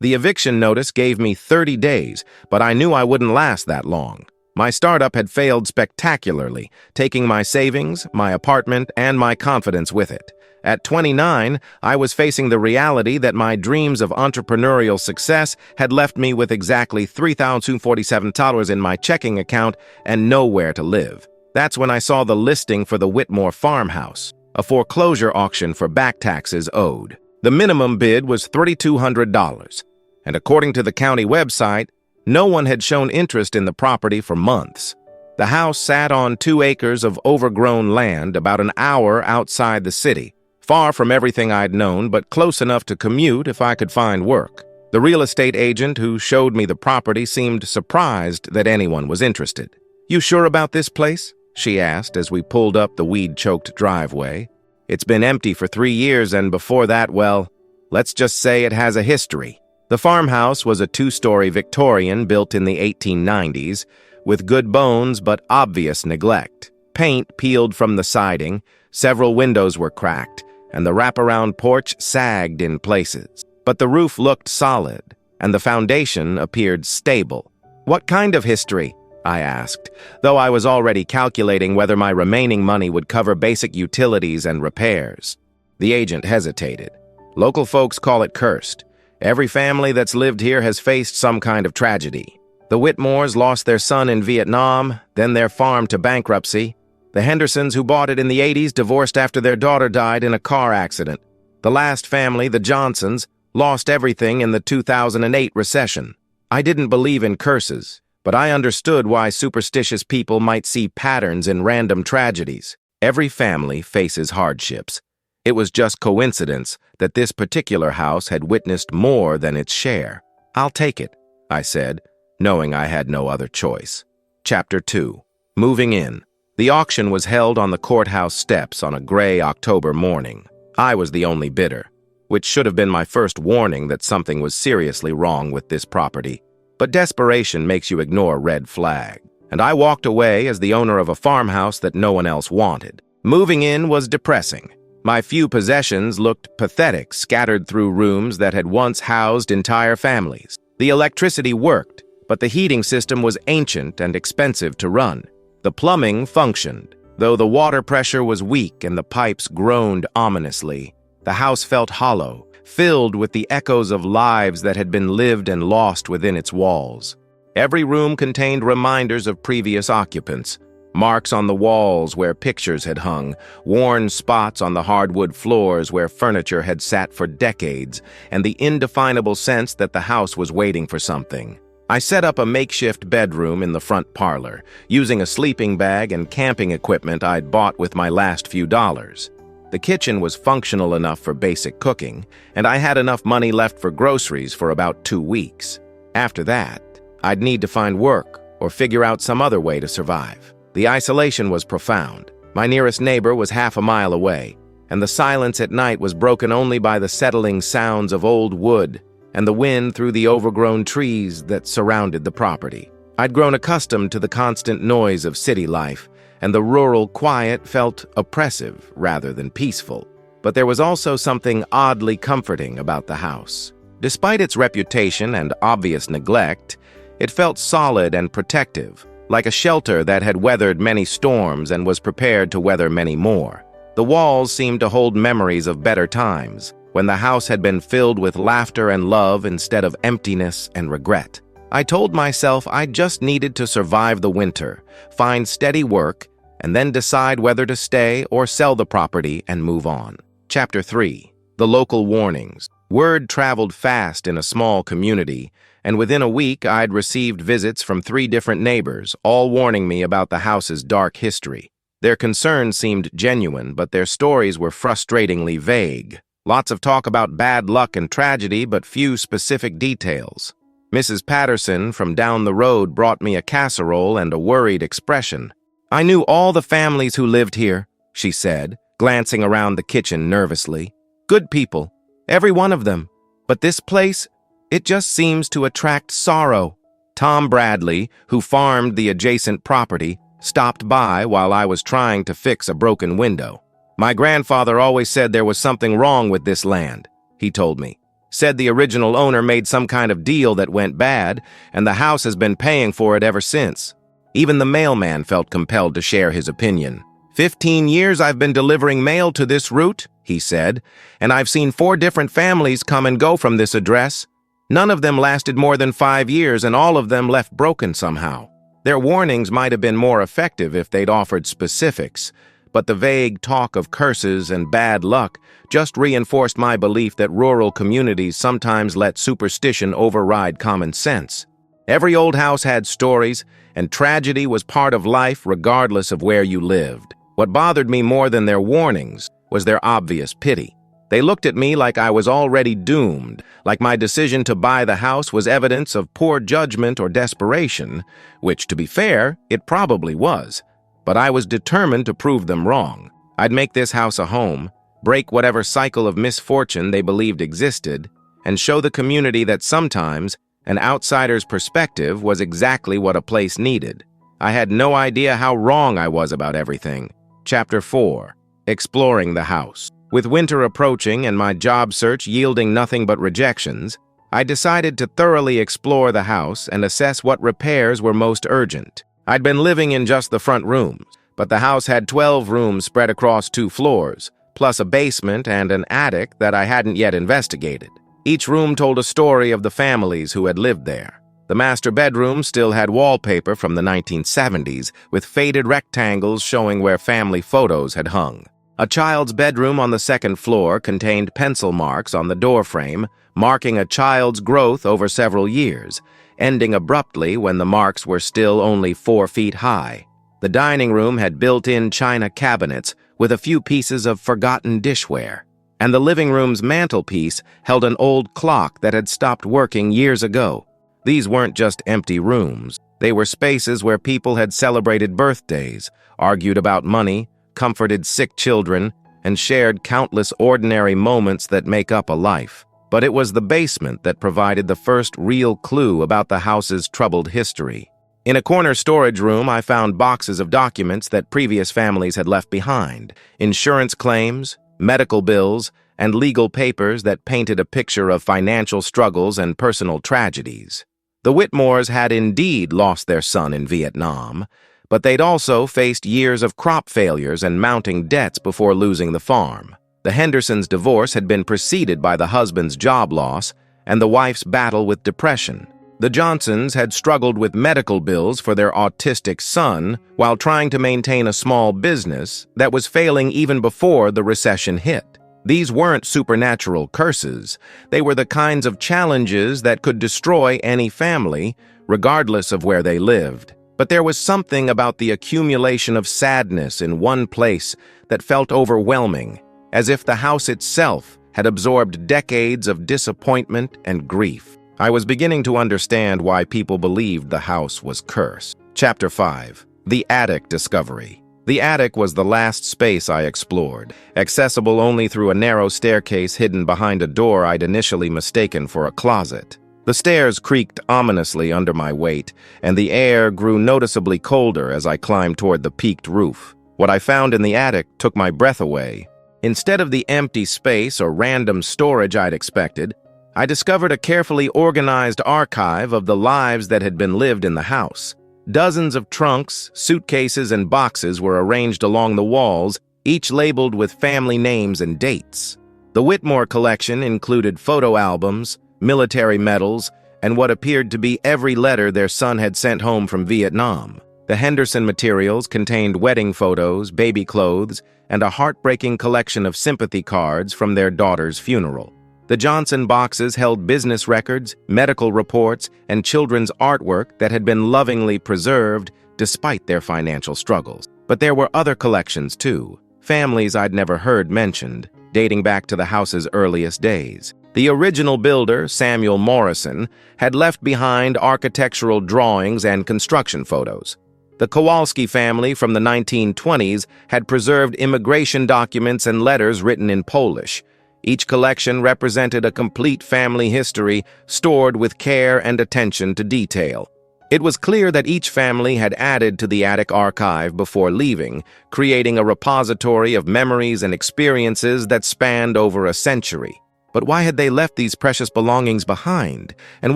The eviction notice gave me 30 days, but I knew I wouldn't last that long. My startup had failed spectacularly, taking my savings, my apartment, and my confidence with it. At 29, I was facing the reality that my dreams of entrepreneurial success had left me with exactly $3,047 in my checking account and nowhere to live. That's when I saw the listing for the Whitmore Farmhouse, a foreclosure auction for back taxes owed. The minimum bid was $3,200, and according to the county website, no one had shown interest in the property for months. The house sat on 2 acres of overgrown land about an hour outside the city, far from everything I'd known, but close enough to commute if I could find work. The real estate agent who showed me the property seemed surprised that anyone was interested. "You sure about this place?" she asked as we pulled up the weed-choked driveway. "It's been empty for 3 years, and before that, well, let's just say it has a history." The farmhouse was a 2-story Victorian built in the 1890s, with good bones but obvious neglect. Paint peeled from the siding, several windows were cracked, and the wraparound porch sagged in places. But the roof looked solid, and the foundation appeared stable. "What kind of history?" I asked, though I was already calculating whether my remaining money would cover basic utilities and repairs. The agent hesitated. "Local folks call it cursed. Every family that's lived here has faced some kind of tragedy. The Whitmores lost their son in Vietnam, then their farm to bankruptcy. The Hendersons, who bought it in the 80s, divorced after their daughter died in a car accident. The last family, the Johnsons, lost everything in the 2008 recession. I didn't believe in curses, but I understood why superstitious people might see patterns in random tragedies. Every family faces hardships. It was just coincidence that this particular house had witnessed more than its share. "I'll take it," I said, knowing I had no other choice. Chapter 2. Moving in. The auction was held on the courthouse steps on a gray October morning. I was the only bidder, which should have been my first warning that something was seriously wrong with this property. But desperation makes you ignore red flag, and I walked away as the owner of a farmhouse that no one else wanted. Moving in was depressing. My few possessions looked pathetic, scattered through rooms that had once housed entire families. The electricity worked, but the heating system was ancient and expensive to run. The plumbing functioned, though the water pressure was weak and the pipes groaned ominously. The house felt hollow, filled with the echoes of lives that had been lived and lost within its walls. Every room contained reminders of previous occupants, marks on the walls where pictures had hung, worn spots on the hardwood floors where furniture had sat for decades, and the indefinable sense that the house was waiting for something. I set up a makeshift bedroom in the front parlor, using a sleeping bag and camping equipment I'd bought with my last few dollars. The kitchen was functional enough for basic cooking, and I had enough money left for groceries for about 2 weeks. After that, I'd need to find work or figure out some other way to survive. The isolation was profound. My nearest neighbor was half a mile away, and the silence at night was broken only by the settling sounds of old wood and the wind through the overgrown trees that surrounded the property. I'd grown accustomed to the constant noise of city life, and the rural quiet felt oppressive rather than peaceful. But there was also something oddly comforting about the house. Despite its reputation and obvious neglect, it felt solid and protective, like a shelter that had weathered many storms and was prepared to weather many more. The walls seemed to hold memories of better times, when the house had been filled with laughter and love instead of emptiness and regret. I told myself I just needed to survive the winter, find steady work, and then decide whether to stay or sell the property and move on. Chapter 3. The local warnings. Word traveled fast in a small community, and within a week I'd received visits from 3 different neighbors, all warning me about the house's dark history. Their concerns seemed genuine, but their stories were frustratingly vague. Lots of talk about bad luck and tragedy, but few specific details. Mrs. Patterson from down the road brought me a casserole and a worried expression. "I knew all the families who lived here," she said, glancing around the kitchen nervously. "Good people, every one of them. But this place, it just seems to attract sorrow." Tom Bradley, who farmed the adjacent property, stopped by while I was trying to fix a broken window. "My grandfather always said there was something wrong with this land," he told me. Said the original owner made some kind of deal that went bad, and the house has been paying for it ever since. Even the mailman felt compelled to share his opinion. 15 years I've been delivering mail to this route, he said, and I've seen 4 different families come and go from this address. None of them lasted more than 5 years, and all of them left broken somehow. Their warnings might have been more effective if they'd offered specifics, but the vague talk of curses and bad luck just reinforced my belief that rural communities sometimes let superstition override common sense. Every old house had stories, and tragedy was part of life regardless of where you lived. What bothered me more than their warnings was their obvious pity. They looked at me like I was already doomed, like my decision to buy the house was evidence of poor judgment or desperation, which, to be fair, it probably was. But I was determined to prove them wrong. I'd make this house a home, break whatever cycle of misfortune they believed existed, and show the community that sometimes an outsider's perspective was exactly what a place needed. I had no idea how wrong I was about everything. Chapter 4. Exploring the house. With winter approaching and my job search yielding nothing but rejections, I decided to thoroughly explore the house and assess what repairs were most urgent. I'd been living in just the front rooms, but the house had 12 rooms spread across 2 floors, plus a basement and an attic that I hadn't yet investigated. Each room told a story of the families who had lived there. The master bedroom still had wallpaper from the 1970s, with faded rectangles showing where family photos had hung. A child's bedroom on the 2nd floor contained pencil marks on the doorframe, marking a child's growth over several years, ending abruptly when the marks were still only 4 feet high. The dining room had built-in china cabinets with a few pieces of forgotten dishware, and the living room's mantelpiece held an old clock that had stopped working years ago. These weren't just empty rooms. They were spaces where people had celebrated birthdays, argued about money, comforted sick children, and shared countless ordinary moments that make up a life. But it was the basement that provided the first real clue about the house's troubled history. In a corner storage room, I found boxes of documents that previous families had left behind, insurance claims, medical bills, and legal papers that painted a picture of financial struggles and personal tragedies. The Whitmores had indeed lost their son in Vietnam, but they'd also faced years of crop failures and mounting debts before losing the farm. The Hendersons' divorce had been preceded by the husband's job loss and the wife's battle with depression. The Johnsons had struggled with medical bills for their autistic son while trying to maintain a small business that was failing even before the recession hit. These weren't supernatural curses. They were the kinds of challenges that could destroy any family, regardless of where they lived. But there was something about the accumulation of sadness in one place that felt overwhelming, as if the house itself had absorbed decades of disappointment and grief. I was beginning to understand why people believed the house was cursed. Chapter 5. The Attic Discovery. The attic was the last space I explored, accessible only through a narrow staircase hidden behind a door I'd initially mistaken for a closet. The stairs creaked ominously under my weight, and the air grew noticeably colder as I climbed toward the peaked roof. What I found in the attic took my breath away. Instead of the empty space or random storage I'd expected, I discovered a carefully organized archive of the lives that had been lived in the house. Dozens of trunks, suitcases, and boxes were arranged along the walls, each labeled with family names and dates. The Whitmore collection included photo albums, military medals, and what appeared to be every letter their son had sent home from Vietnam. The Henderson materials contained wedding photos, baby clothes, and a heartbreaking collection of sympathy cards from their daughter's funeral. The Johnson boxes held business records, medical reports, and children's artwork that had been lovingly preserved despite their financial struggles. But there were other collections too, families I'd never heard mentioned, dating back to the house's earliest days. The original builder, Samuel Morrison, had left behind architectural drawings and construction photos. The Kowalski family from the 1920s had preserved immigration documents and letters written in Polish. Each collection represented a complete family history stored with care and attention to detail. It was clear that each family had added to the attic archive before leaving, creating a repository of memories and experiences that spanned over a century. But why had they left these precious belongings behind? And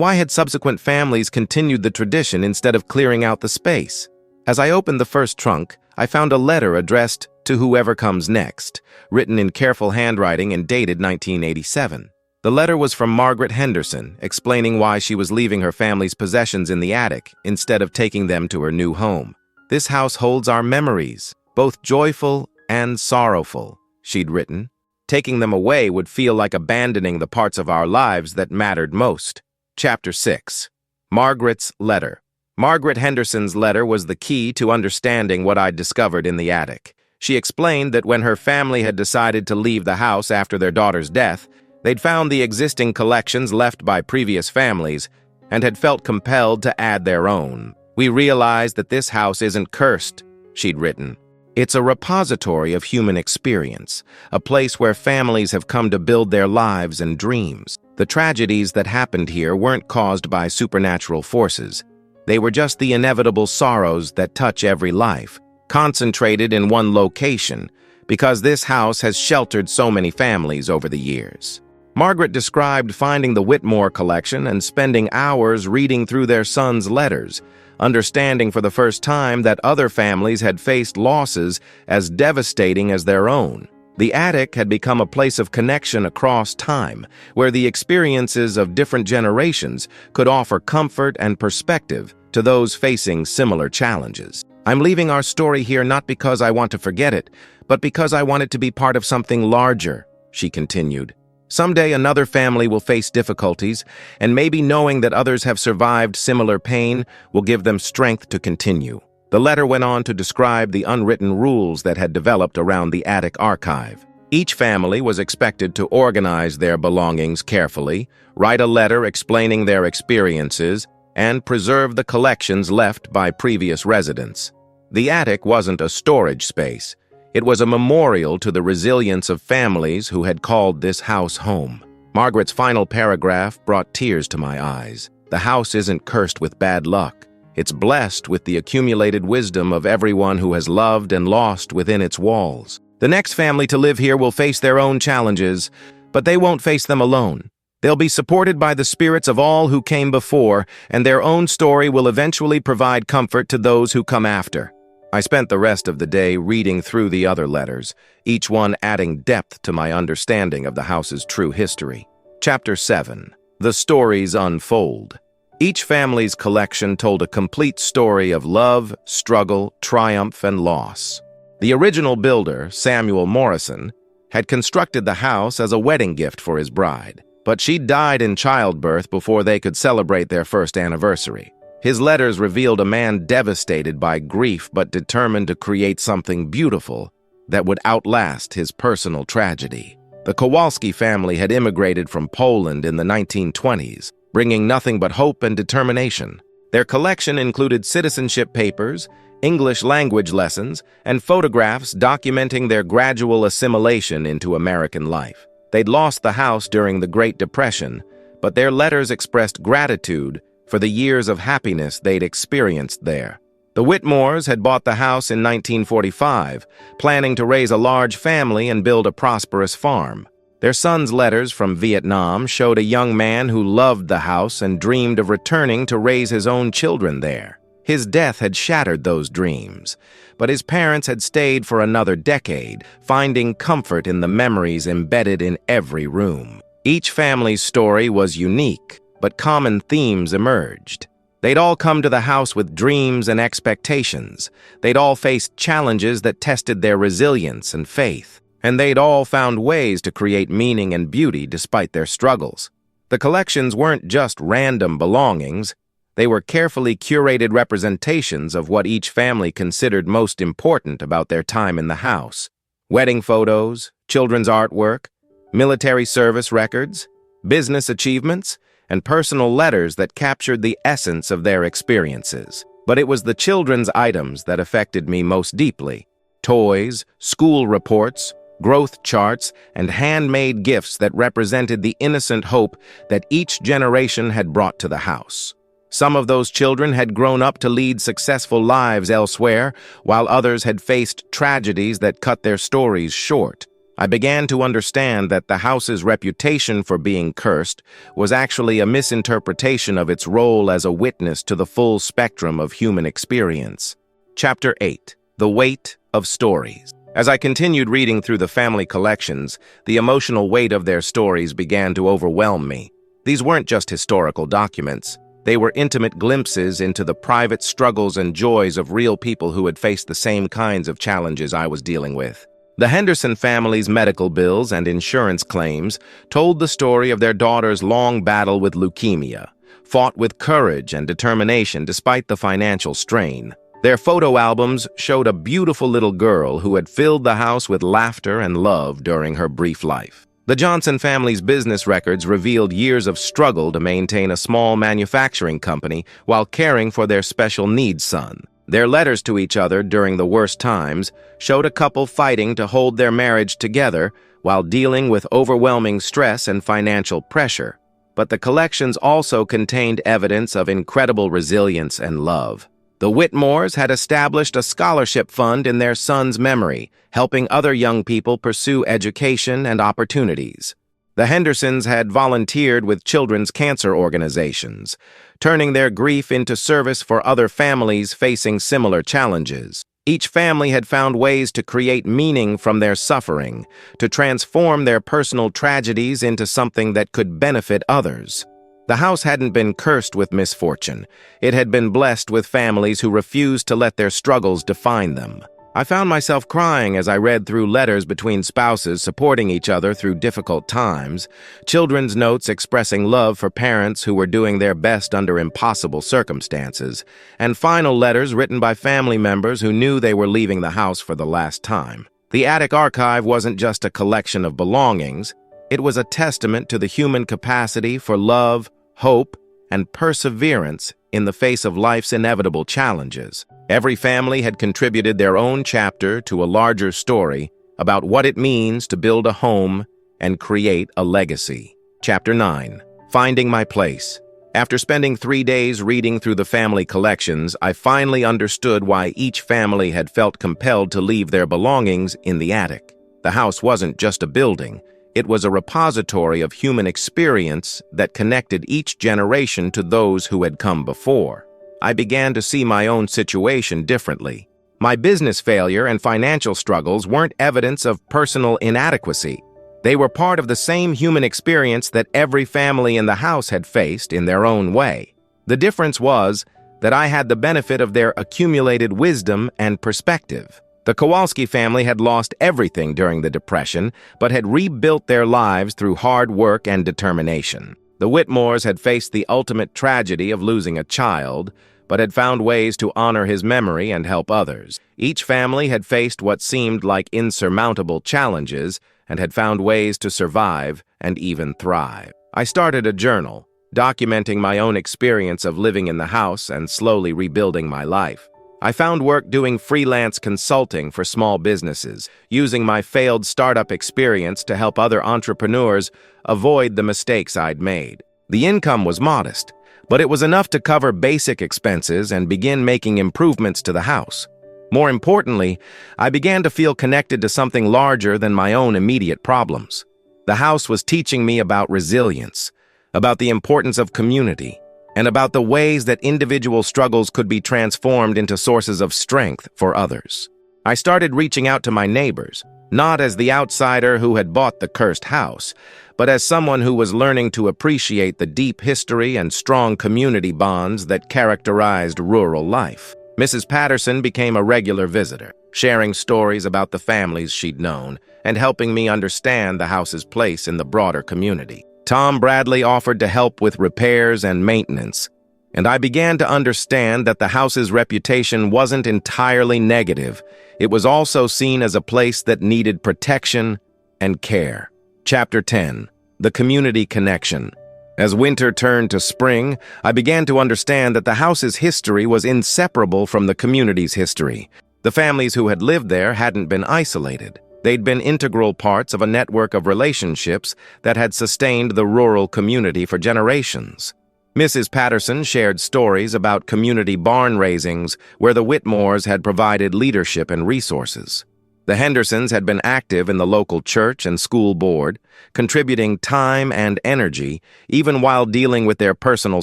why had subsequent families continued the tradition instead of clearing out the space? As I opened the first trunk, I found a letter addressed to whoever comes next, written in careful handwriting and dated 1987. The letter was from Margaret Henderson, explaining why she was leaving her family's possessions in the attic instead of taking them to her new home. "This house holds our memories, both joyful and sorrowful," she'd written. "Taking them away would feel like abandoning the parts of our lives that mattered most." Chapter 6. Margaret's Letter. Margaret Henderson's letter was the key to understanding what I'd discovered in the attic. She explained that when her family had decided to leave the house after their daughter's death, they'd found the existing collections left by previous families and had felt compelled to add their own. "We realized that this house isn't cursed," she'd written. "It's a repository of human experience, a place where families have come to build their lives and dreams. The tragedies that happened here weren't caused by supernatural forces. They were just the inevitable sorrows that touch every life, concentrated in one location, because this house has sheltered so many families over the years." Margaret described finding the Whitmore collection and spending hours reading through their son's letters, understanding for the first time that other families had faced losses as devastating as their own. The attic had become a place of connection across time, where the experiences of different generations could offer comfort and perspective to those facing similar challenges. "I'm leaving our story here not because I want to forget it, but because I want it to be part of something larger," she continued. "Someday another family will face difficulties, and maybe knowing that others have survived similar pain will give them strength to continue." The letter went on to describe the unwritten rules that had developed around the attic archive. Each family was expected to organize their belongings carefully, write a letter explaining their experiences, and preserve the collections left by previous residents. The attic wasn't a storage space. It was a memorial to the resilience of families who had called this house home. Margaret's final paragraph brought tears to my eyes. "The house isn't cursed with bad luck. It's blessed with the accumulated wisdom of everyone who has loved and lost within its walls. The next family to live here will face their own challenges, but they won't face them alone. They'll be supported by the spirits of all who came before, and their own story will eventually provide comfort to those who come after." I spent the rest of the day reading through the other letters, each one adding depth to my understanding of the house's true history. Chapter 7. The Stories Unfold. Each family's collection told a complete story of love, struggle, triumph, and loss. The original builder, Samuel Morrison, had constructed the house as a wedding gift for his bride, but she died in childbirth before they could celebrate their first anniversary. His letters revealed a man devastated by grief but determined to create something beautiful that would outlast his personal tragedy. The Kowalski family had immigrated from Poland in the 1920s, bringing nothing but hope and determination. Their collection included citizenship papers, English language lessons, and photographs documenting their gradual assimilation into American life. They'd lost the house during the Great Depression, but their letters expressed gratitude for the years of happiness they'd experienced there. The Whitmores had bought the house in 1945, planning to raise a large family and build a prosperous farm. Their son's letters from Vietnam showed a young man who loved the house and dreamed of returning to raise his own children there. His death had shattered those dreams, but his parents had stayed for another decade, finding comfort in the memories embedded in every room. Each family's story was unique, but common themes emerged. They'd all come to the house with dreams and expectations. They'd all faced challenges that tested their resilience and faith. And they'd all found ways to create meaning and beauty despite their struggles. The collections weren't just random belongings. They were carefully curated representations of what each family considered most important about their time in the house. Wedding photos, children's artwork, military service records, business achievements, and personal letters that captured the essence of their experiences. But it was the children's items that affected me most deeply. Toys, school reports, growth charts, and handmade gifts that represented the innocent hope that each generation had brought to the house. Some of those children had grown up to lead successful lives elsewhere, while others had faced tragedies that cut their stories short. I began to understand that the house's reputation for being cursed was actually a misinterpretation of its role as a witness to the full spectrum of human experience. Chapter 8. The Weight of Stories. As I continued reading through the family collections, the emotional weight of their stories began to overwhelm me. These weren't just historical documents. They were intimate glimpses into the private struggles and joys of real people who had faced the same kinds of challenges I was dealing with. The Henderson family's medical bills and insurance claims told the story of their daughter's long battle with leukemia, fought with courage and determination despite the financial strain. Their photo albums showed a beautiful little girl who had filled the house with laughter and love during her brief life. The Johnson family's business records revealed years of struggle to maintain a small manufacturing company while caring for their special needs son. Their letters to each other during the worst times showed a couple fighting to hold their marriage together while dealing with overwhelming stress and financial pressure. But the collections also contained evidence of incredible resilience and love. The Whitmores had established a scholarship fund in their son's memory, helping other young people pursue education and opportunities. The Hendersons had volunteered with children's cancer organizations, turning their grief into service for other families facing similar challenges. Each family had found ways to create meaning from their suffering, to transform their personal tragedies into something that could benefit others. The house hadn't been cursed with misfortune. It had been blessed with families who refused to let their struggles define them. I found myself crying as I read through letters between spouses supporting each other through difficult times, children's notes expressing love for parents who were doing their best under impossible circumstances, and final letters written by family members who knew they were leaving the house for the last time. The attic archive wasn't just a collection of belongings. It was a testament to the human capacity for love, hope, and perseverance in the face of life's inevitable challenges. Every family had contributed their own chapter to a larger story about what it means to build a home and create a legacy. Chapter 9. Finding My Place. After spending 3 days reading through the family collections, I finally understood why each family had felt compelled to leave their belongings in the attic. The house wasn't just a building. It was a repository of human experience that connected each generation to those who had come before. I began to see my own situation differently. My business failure and financial struggles weren't evidence of personal inadequacy. They were part of the same human experience that every family in the house had faced in their own way. The difference was that I had the benefit of their accumulated wisdom and perspective. The Kowalski family had lost everything during the Depression, but had rebuilt their lives through hard work and determination. The Whitmores had faced the ultimate tragedy of losing a child, but had found ways to honor his memory and help others. Each family had faced what seemed like insurmountable challenges and had found ways to survive and even thrive. I started a journal, documenting my own experience of living in the house and slowly rebuilding my life. I found work doing freelance consulting for small businesses, using my failed startup experience to help other entrepreneurs avoid the mistakes I'd made. The income was modest, but it was enough to cover basic expenses and begin making improvements to the house. More importantly, I began to feel connected to something larger than my own immediate problems. The house was teaching me about resilience, about the importance of community, and about the ways that individual struggles could be transformed into sources of strength for others. I started reaching out to my neighbors, not as the outsider who had bought the cursed house, but as someone who was learning to appreciate the deep history and strong community bonds that characterized rural life. Mrs. Patterson became a regular visitor, sharing stories about the families she'd known and helping me understand the house's place in the broader community. Tom Bradley offered to help with repairs and maintenance, and I began to understand that the house's reputation wasn't entirely negative. It was also seen as a place that needed protection and care. Chapter 10. The Community Connection. As winter turned to spring, I began to understand that the house's history was inseparable from the community's history. The families who had lived there hadn't been isolated. They'd been integral parts of a network of relationships that had sustained the rural community for generations. Mrs. Patterson shared stories about community barn raisings where the Whitmores had provided leadership and resources. The Hendersons had been active in the local church and school board, contributing time and energy even while dealing with their personal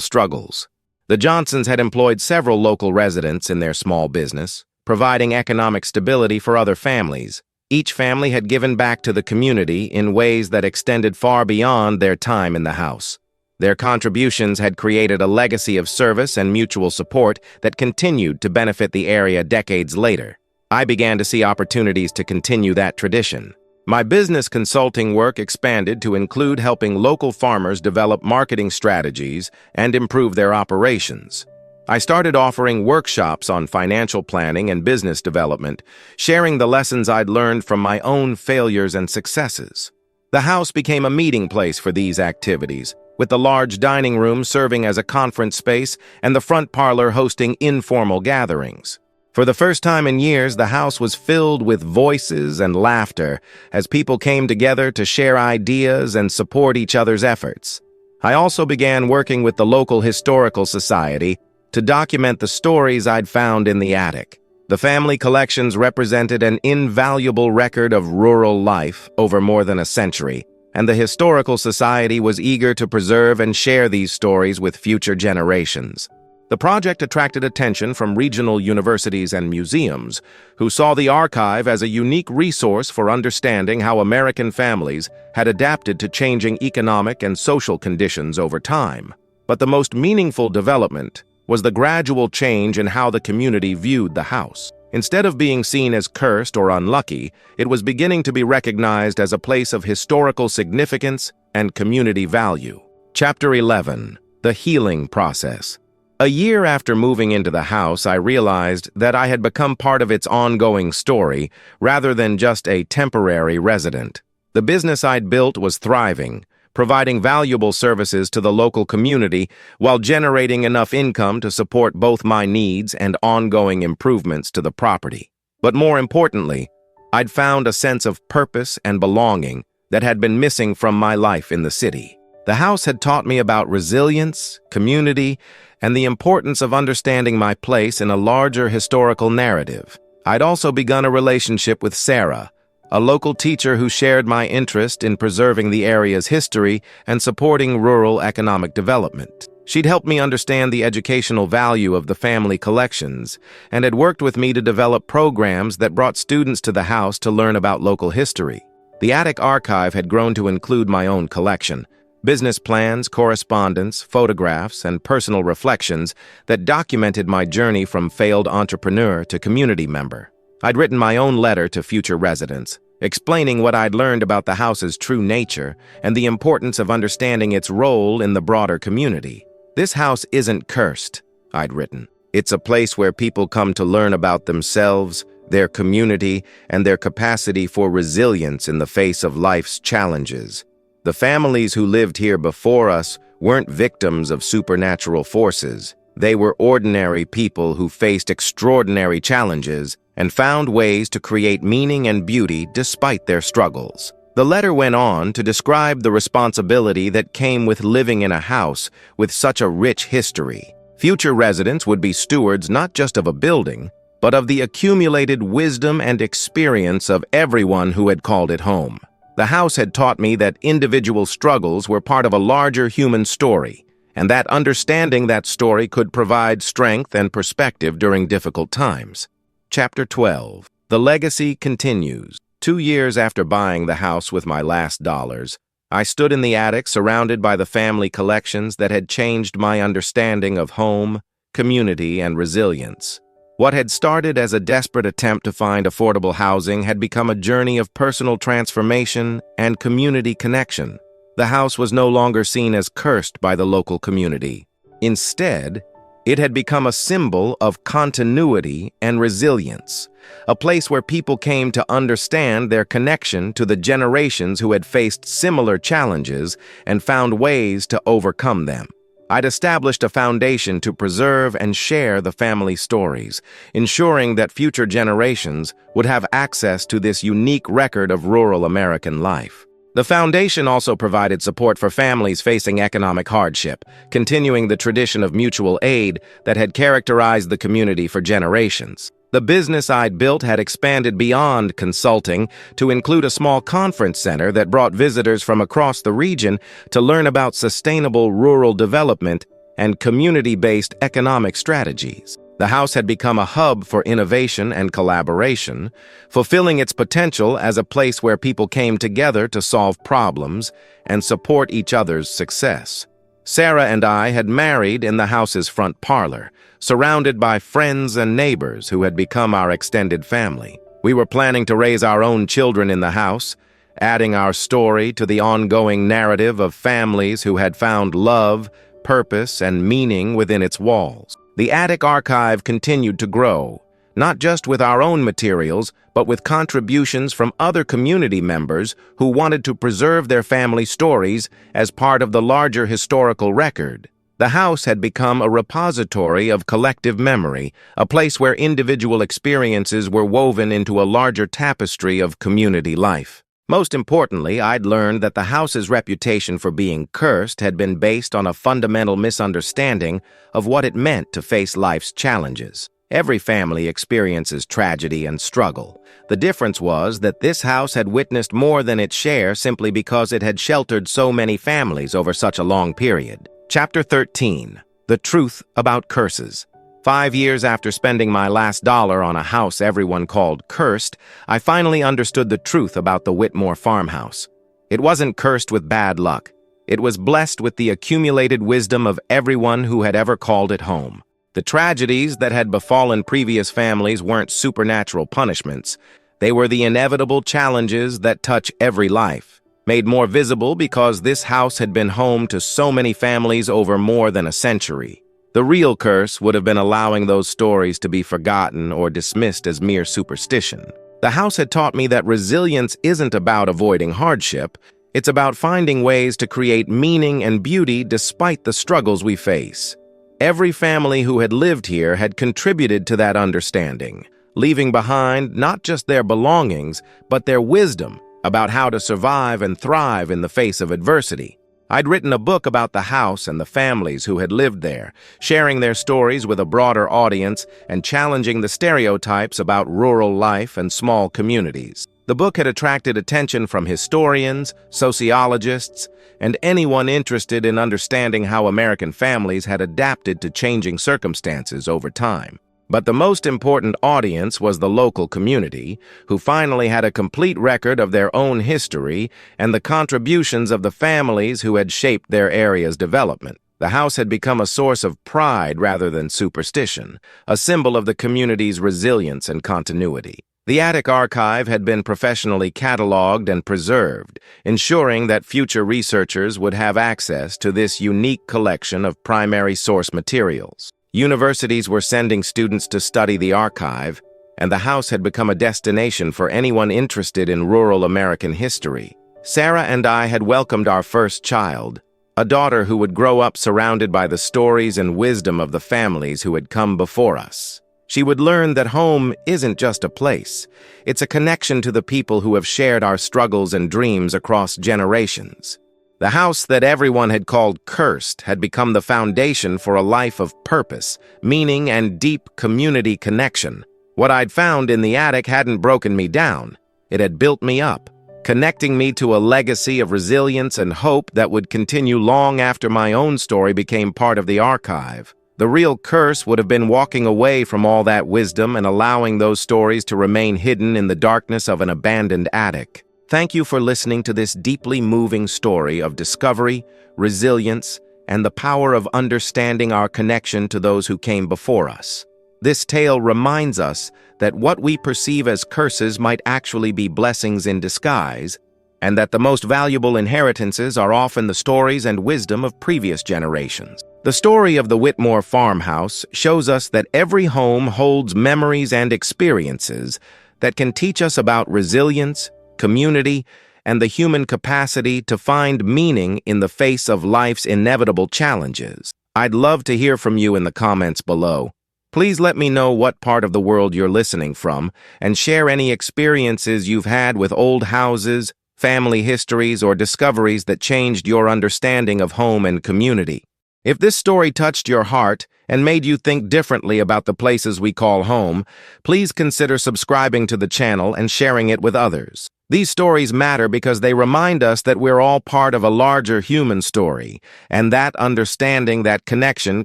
struggles. The Johnsons had employed several local residents in their small business, providing economic stability for other families. Each family had given back to the community in ways that extended far beyond their time in the house. Their contributions had created a legacy of service and mutual support that continued to benefit the area decades later. I began to see opportunities to continue that tradition. My business consulting work expanded to include helping local farmers develop marketing strategies and improve their operations. I started offering workshops on financial planning and business development, sharing the lessons I'd learned from my own failures and successes. The house became a meeting place for these activities, with the large dining room serving as a conference space and the front parlor hosting informal gatherings. For the first time in years, the house was filled with voices and laughter as people came together to share ideas and support each other's efforts. I also began working with the local historical society to document the stories I'd found in the attic. The family collections represented an invaluable record of rural life over more than a century, and the historical society was eager to preserve and share these stories with future generations. The project attracted attention from regional universities and museums, who saw the archive as a unique resource for understanding how American families had adapted to changing economic and social conditions over time. But the most meaningful development was the gradual change in how the community viewed the house. Instead of being seen as cursed or unlucky, it was beginning to be recognized as a place of historical significance and community value. Chapter 11. The Healing Process. A year after moving into the house, I realized that I had become part of its ongoing story rather than just a temporary resident. The business I'd built was thriving, providing valuable services to the local community while generating enough income to support both my needs and ongoing improvements to the property. But more importantly, I'd found a sense of purpose and belonging that had been missing from my life in the city. The house had taught me about resilience, community, and the importance of understanding my place in a larger historical narrative. I'd also begun a relationship with Sarah, a local teacher who shared my interest in preserving the area's history and supporting rural economic development. She'd helped me understand the educational value of the family collections and had worked with me to develop programs that brought students to the house to learn about local history. The attic archive had grown to include my own collection, business plans, correspondence, photographs, and personal reflections that documented my journey from failed entrepreneur to community member. I'd written my own letter to future residents, explaining what I'd learned about the house's true nature and the importance of understanding its role in the broader community. "This house isn't cursed," I'd written. "It's a place where people come to learn about themselves, their community, and their capacity for resilience in the face of life's challenges. The families who lived here before us weren't victims of supernatural forces. They were ordinary people who faced extraordinary challenges and found ways to create meaning and beauty despite their struggles." The letter went on to describe the responsibility that came with living in a house with such a rich history. Future residents would be stewards not just of a building, but of the accumulated wisdom and experience of everyone who had called it home. The house had taught me that individual struggles were part of a larger human story, and that understanding that story could provide strength and perspective during difficult times. Chapter 12. The Legacy Continues. 2 years after buying the house with my last dollars, I stood in the attic surrounded by the family collections that had changed my understanding of home, community, and resilience. What had started as a desperate attempt to find affordable housing had become a journey of personal transformation and community connection. The house was no longer seen as cursed by the local community. Instead, it had become a symbol of continuity and resilience, a place where people came to understand their connection to the generations who had faced similar challenges and found ways to overcome them. I'd established a foundation to preserve and share the family stories, ensuring that future generations would have access to this unique record of rural American life. The foundation also provided support for families facing economic hardship, continuing the tradition of mutual aid that had characterized the community for generations. The business I'd built had expanded beyond consulting to include a small conference center that brought visitors from across the region to learn about sustainable rural development and community-based economic strategies. The house had become a hub for innovation and collaboration, fulfilling its potential as a place where people came together to solve problems and support each other's success. Sarah and I had married in the house's front parlor, surrounded by friends and neighbors who had become our extended family. We were planning to raise our own children in the house, adding our story to the ongoing narrative of families who had found love, purpose, and meaning within its walls. The attic archive continued to grow, not just with our own materials, but with contributions from other community members who wanted to preserve their family stories as part of the larger historical record. The house had become a repository of collective memory, a place where individual experiences were woven into a larger tapestry of community life. Most importantly, I'd learned that the house's reputation for being cursed had been based on a fundamental misunderstanding of what it meant to face life's challenges. Every family experiences tragedy and struggle. The difference was that this house had witnessed more than its share simply because it had sheltered so many families over such a long period. Chapter 13. The Truth About Curses. 5 years after spending my last dollar on a house everyone called cursed, I finally understood the truth about the Whitmore farmhouse. It wasn't cursed with bad luck. It was blessed with the accumulated wisdom of everyone who had ever called it home. The tragedies that had befallen previous families weren't supernatural punishments. They were the inevitable challenges that touch every life, made more visible because this house had been home to so many families over more than a century. The real curse would have been allowing those stories to be forgotten or dismissed as mere superstition. The house had taught me that resilience isn't about avoiding hardship. It's about finding ways to create meaning and beauty despite the struggles we face. Every family who had lived here had contributed to that understanding, leaving behind not just their belongings, but their wisdom about how to survive and thrive in the face of adversity. I'd written a book about the house and the families who had lived there, sharing their stories with a broader audience and challenging the stereotypes about rural life and small communities. The book had attracted attention from historians, sociologists, and anyone interested in understanding how American families had adapted to changing circumstances over time. But the most important audience was the local community, who finally had a complete record of their own history and the contributions of the families who had shaped their area's development. The house had become a source of pride rather than superstition, a symbol of the community's resilience and continuity. The attic archive had been professionally cataloged and preserved, ensuring that future researchers would have access to this unique collection of primary source materials. Universities were sending students to study the archive, and the house had become a destination for anyone interested in rural American history. Sarah and I had welcomed our first child, a daughter who would grow up surrounded by the stories and wisdom of the families who had come before us. She would learn that home isn't just a place. It's a connection to the people who have shared our struggles and dreams across generations. The house that everyone had called cursed had become the foundation for a life of purpose, meaning, and deep community connection. What I'd found in the attic hadn't broken me down. It had built me up, connecting me to a legacy of resilience and hope that would continue long after my own story became part of the archive. The real curse would have been walking away from all that wisdom and allowing those stories to remain hidden in the darkness of an abandoned attic. Thank you for listening to this deeply moving story of discovery, resilience, and the power of understanding our connection to those who came before us. This tale reminds us that what we perceive as curses might actually be blessings in disguise, and that the most valuable inheritances are often the stories and wisdom of previous generations. The story of the Whitmore farmhouse shows us that every home holds memories and experiences that can teach us about resilience, community, and the human capacity to find meaning in the face of life's inevitable challenges. I'd love to hear from you in the comments below. Please let me know what part of the world you're listening from, and share any experiences you've had with old houses, family histories, or discoveries that changed your understanding of home and community. If this story touched your heart and made you think differently about the places we call home, please consider subscribing to the channel and sharing it with others. These stories matter because they remind us that we're all part of a larger human story, and that understanding that connection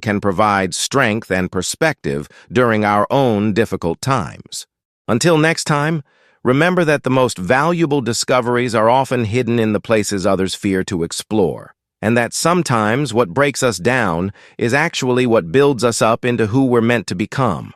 can provide strength and perspective during our own difficult times. Until next time, remember that the most valuable discoveries are often hidden in the places others fear to explore, and that sometimes what breaks us down is actually what builds us up into who we're meant to become.